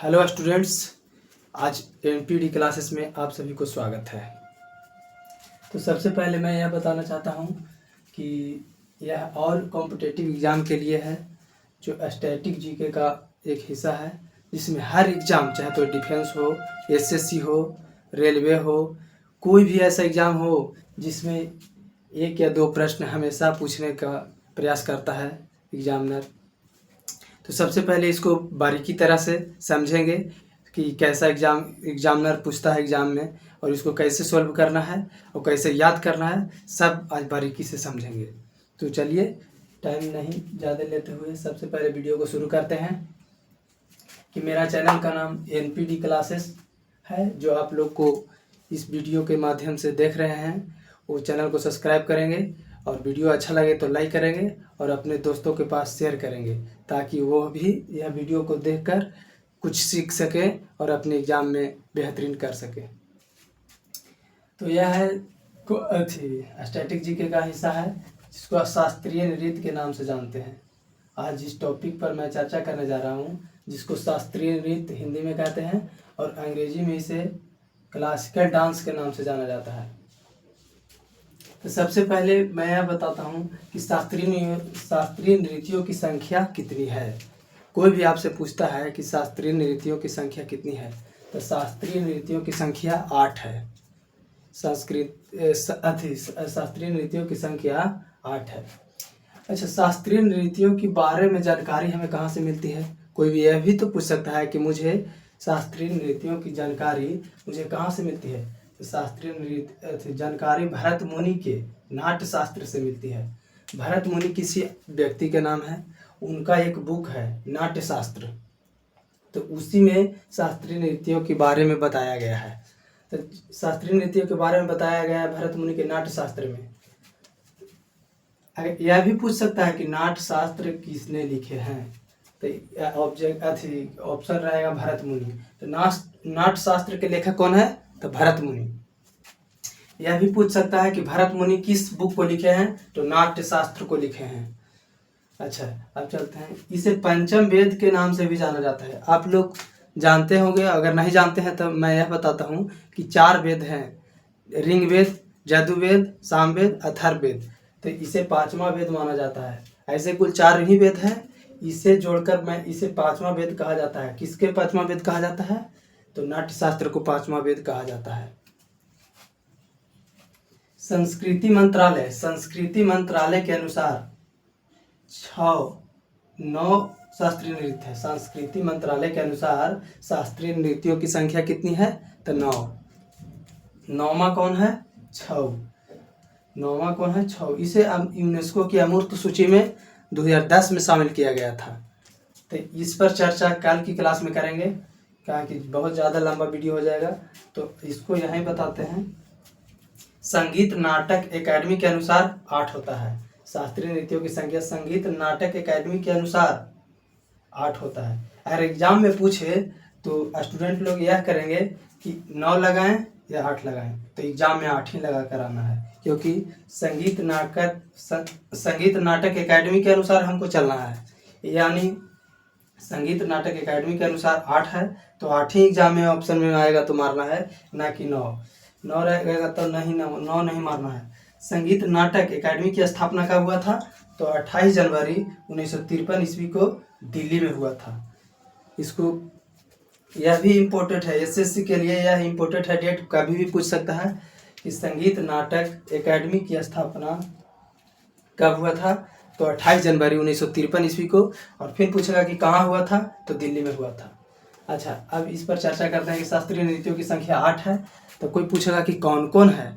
Hello students, आज NPD classes में आप सभी को स्वागत है। तो सबसे पहले मैं यह बताना चाहता हूँ कि यह और कॉम्पिटिटिव एग्ज़ाम के लिए है, जो स्टैटिक जीके का एक हिस्सा है, जिसमें हर एग्ज़ाम, चाहे तो डिफेंस हो, एसएससी हो, रेलवे हो, कोई भी ऐसा एग्ज़ाम हो जिसमें एक या दो प्रश्न हमेशा पूछने का प्रयास करता है एग्जामिनर। तो सबसे पहले इसको बारीकी तरह से समझेंगे कि कैसा एग्जामिनर पूछता है एग्ज़ाम में, और इसको कैसे सॉल्व करना है और कैसे याद करना है, सब आज बारीकी से समझेंगे। तो चलिए, टाइम नहीं ज़्यादा लेते हुए सबसे पहले वीडियो को शुरू करते हैं। कि मेरा चैनल का नाम एनपीडी क्लासेस है, जो आप लोग को इस वीडियो के माध्यम से देख रहे हैं वो चैनल को सब्सक्राइब करेंगे, और वीडियो अच्छा लगे तो लाइक करेंगे और अपने दोस्तों के पास शेयर करेंगे, ताकि वो भी यह वीडियो को देखकर कुछ सीख सके और अपने एग्ज़ाम में बेहतरीन कर सके। तो यह है स्टैटिक जीके का हिस्सा है, जिसको शास्त्रीय नृत्य के नाम से जानते हैं। आज जिस टॉपिक पर मैं चर्चा करने जा रहा हूँ, जिसको शास्त्रीय नृत्य हिंदी में कहते हैं और अंग्रेजी में इसे क्लासिकल डांस के नाम से जाना जाता है। तो सबसे पहले मैं यह बताता हूँ कि शास्त्रीय नृत्यों की संख्या कितनी है। कोई भी आपसे पूछता है कि शास्त्रीय नृत्यों की संख्या कितनी है, तो शास्त्रीय नृत्यों की संख्या 8 है। शास्त्रीय नृत्यों की संख्या 8 है। अच्छा, शास्त्रीय नृत्यों के बारे में जानकारी हमें कहाँ से मिलती है? कोई भी यह भी तो पूछ सकता है कि मुझे शास्त्रीय नृत्यों की जानकारी मुझे कहाँ से मिलती है। तो शास्त्रीय नृत्य जानकारी भरत मुनि के नाट्य शास्त्र से मिलती है। भरत मुनि किसी व्यक्ति के नाम है, उनका एक बुक है नाट्य शास्त्र, तो उसी में शास्त्रीय नृत्यों के बारे में बताया गया है। तो शास्त्रीय नृत्यों के बारे में बताया गया है भरत मुनि के नाट्य शास्त्र में। यह भी पूछ सकता है कि नाट्य शास्त्र किसने लिखे हैं, तो ऑप्शन रहेगा भरत मुनि। तो नाट्य शास्त्र के लेखक कौन है? तो भरत मुनि। यह भी पूछ सकता है कि भरत मुनि किस बुक को लिखे हैं, तो नाट्य शास्त्र को लिखे हैं। अच्छा, अब चलते हैं। इसे पंचम वेद के नाम से भी जाना जाता है। आप लोग जानते होंगे, अगर नहीं जानते हैं तो मैं यह बताता हूँ कि 4 वेद हैं: ऋग्वेद, यजुर्वेद, सामवेद, अथर्ववेद। तो इसे 5वां वेद माना जाता है। ऐसे कुल 4 ही वेद हैं, इसे जोड़कर मैं इसे 5वां वेद कहा जाता है। किसके 5वां वेद कहा जाता है? तो नाट्य शास्त्र को 5वां वेद कहा जाता है। संस्कृति मंत्रालय के अनुसार 9 शास्त्रीय नृत्य है। संस्कृति मंत्रालय के अनुसार शास्त्रीय नृत्यों की संख्या कितनी है? तो 9। 9वां कौन है? छऊ। 9वां कौन है? छऊ। इसे यूनेस्को की अमूर्त सूची में 2010 में शामिल किया गया था। तो इस पर चर्चा कल की क्लास में करेंगे, क्या कि बहुत ज़्यादा लंबा वीडियो हो जाएगा, तो इसको यहीं बताते हैं। संगीत नाटक एकेडमी के अनुसार 8 होता है। शास्त्रीय नृत्यों की संख्या संगीत नाटक एकेडमी के अनुसार 8 होता है। अगर एग्जाम में पूछे तो स्टूडेंट लोग यह करेंगे कि 9 लगाएं या 8 लगाएं, तो एग्जाम में 8 ही लगा कर आना है, क्योंकि संगीत नाटक एकेडमी के अनुसार हमको चलना है। यानी संगीत नाटक एकेडमी के अनुसार 8 है, तो 8 ही एग्जाम में ऑप्शन में आएगा तो मारना है, ना कि 9 रहेगा तो नहीं, 9 नहीं मारना है। संगीत नाटक एकेडमी की स्थापना कब हुआ था? तो 28 जनवरी 1953 ईस्वी को दिल्ली में हुआ था। इसको यह भी इम्पोर्टेंट है, एसएससी के लिए यह इम्पोर्टेंट है, डेट कभी भी पूछ सकता है कि संगीत नाटक एकेडमी की स्थापना कब हुआ था? तो 28 जनवरी 1953 ईस्वी को। और फिर पूछेगा कि कहाँ हुआ था? तो दिल्ली में हुआ था। अच्छा, अब इस पर चर्चा करते हैं कि शास्त्रीय नृत्यों की संख्या 8 है। तो कोई पूछेगा कि कौन कौन है,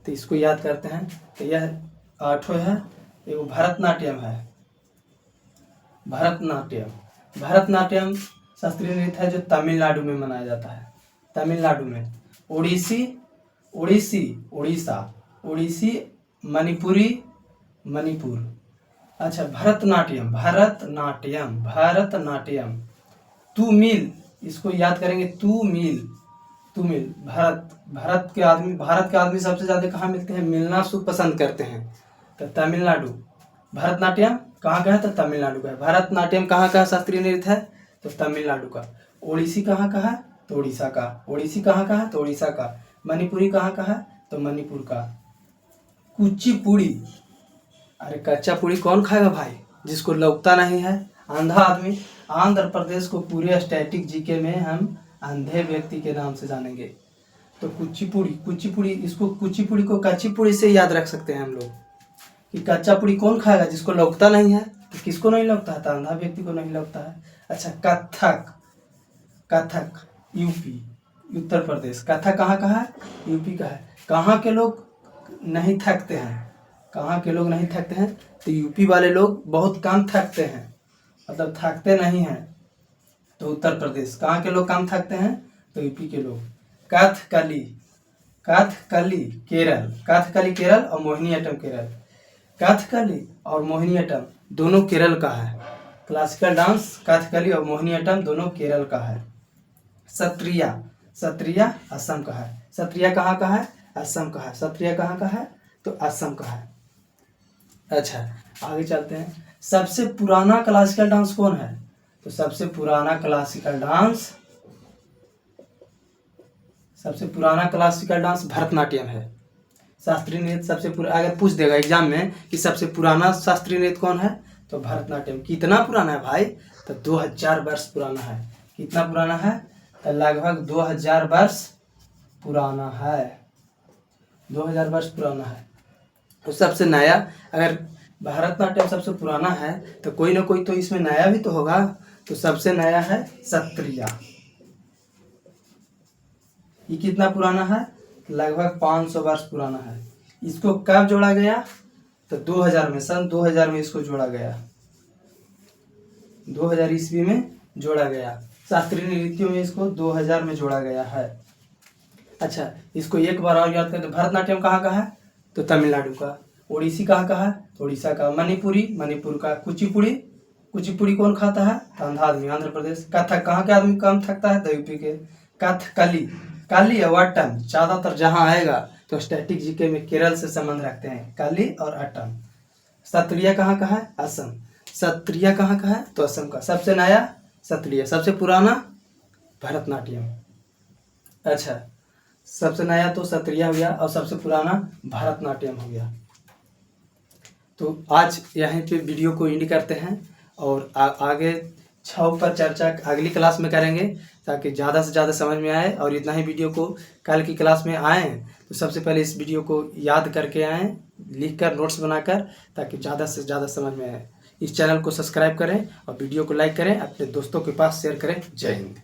तो इसको याद करते हैं। तो यह 8 है। एगो भरतनाट्यम है। भरतनाट्यम शास्त्रीय नृत्य है जो तमिलनाडु में मनाया जाता है। तमिलनाडु में ओडिसी, मणिपुर। अच्छा, भरतनाट्यम तू मिल, इसको याद करेंगे। तू मिल। भारत के आदमी सबसे ज्यादा कहाँ मिलते हैं? मिलना शुभ पसंद करते हैं, तो तमिलनाडु। भरतनाट्यम कहाँ का है? तो तमिलनाडु का है। भरतनाट्यम कहाँ का शास्त्रीय नृत्य है? तो तमिलनाडु का। ओडिसी कहाँ का है? तो उड़ीसा का। ओडिसी कहाँ का है? तो उड़ीसा का। मणिपुरी कहाँ का है? तो मणिपुर का। कुचिपुड़ी, अरे कच्चा पूड़ी कौन खाएगा भाई, जिसको लौकता नहीं है? अंधा आदमी। आंध्र प्रदेश को पूरे स्टैटिक जीके में हम अंधे व्यक्ति के नाम से जानेंगे। तो कुचिपुड़ी, कुचिपुड़ी, इसको कुचिपुड़ी को कच्ची से याद रख सकते हैं हम लोग कि कच्चा पूड़ी कौन खाएगा, जिसको लौकता नहीं है। तो किसको नहीं लगता है? तो अंधा व्यक्ति को नहीं लगता है। अच्छा, कथक, कथक यूपी, उत्तर प्रदेश। कथक कहाँ का है? यूपी का है। कहाँ के लोग नहीं थकते हैं? कहाँ के लोग नहीं थकते हैं? तो यूपी वाले लोग बहुत कम थकते हैं, मतलब थकते नहीं हैं। तो उत्तर प्रदेश। कहाँ के लोग कम थकते हैं? तो यूपी के लोग। कथकली, कथकली केरल, कथकली केरल और मोहिनीअट्टम केरल। कथकली और मोहिनीअट्टम दोनों केरल का है। क्लासिकल डांस कथकली और मोहिनीअट्टम दोनों केरल का है। सत्रिया, सत्रिया असम का है। सत्रिया कहाँ का है? असम का है। सत्रिया कहाँ का है? तो असम का है। अच्छा, आगे चलते हैं। सबसे पुराना क्लासिकल डांस कौन है? तो सबसे पुराना क्लासिकल डांस भरतनाट्यम है। शास्त्रीय नृत्य सबसे अगर पूछ देगा एग्जाम में कि सबसे पुराना शास्त्रीय नृत्य कौन है, तो भरतनाट्यम। कितना पुराना है भाई? तो 2000 वर्ष पुराना है। कितना पुराना है? तो लगभग 2000 वर्ष पुराना है। 2000 वर्ष पुराना है। तो सबसे नया, अगर भरतनाट्यम सबसे पुराना है तो कोई ना कोई तो इसमें नया भी तो होगा। तो सबसे नया है सत्रिया। ये कितना पुराना है? लगभग 500 वर्ष पुराना है। इसको कब जोड़ा गया? तो 2000 में, सन 2000 में इसको जोड़ा गया। 2000 ईस्वी में जोड़ा गया। शास्त्रीय नृत्यों में इसको 2000 में जोड़ा गया है। अच्छा, इसको एक बार और याद करते। भरतनाट्यम कहाँ का है? तो तमिलनाडु का। ओडिसी कहाँ का है? तो उड़ीसा का। मणिपुरी, मणिपुर का। कुचिपुड़ी, कुचिपुड़ी कौन खाता है? तो अंधा आदमी, आंध्र प्रदेश। कथक कहाँ के आदमी कम थकता है? तो यूपी के। कथकली, काली और अट्टम ज्यादातर जहाँ आएगा तो स्टैटिक जीके में केरल से संबंध रखते हैं, काली और अट्टम। सत्रिया कहाँ का है? असम। सत्रिया कहाँ का है? तो असम का। सबसे नया सत्रिया, सबसे पुराना भरतनाट्यम। अच्छा, सबसे नया तो सत्रिया हो गया और सबसे पुराना भरतनाट्यम हो गया। तो आज यहीं पे वीडियो को एंड करते हैं और आगे छाव पर चर्चा अगली क्लास में करेंगे, ताकि ज़्यादा से ज़्यादा समझ में आए। और इतना ही वीडियो को कल की क्लास में आएँ तो सबसे पहले इस वीडियो को याद करके आएँ, लिख कर नोट्स बनाकर, ताकि ज़्यादा से ज़्यादा समझ में आए। इस चैनल को सब्सक्राइब करें और वीडियो को लाइक करें, अपने दोस्तों के पास शेयर करें। जय हिंद।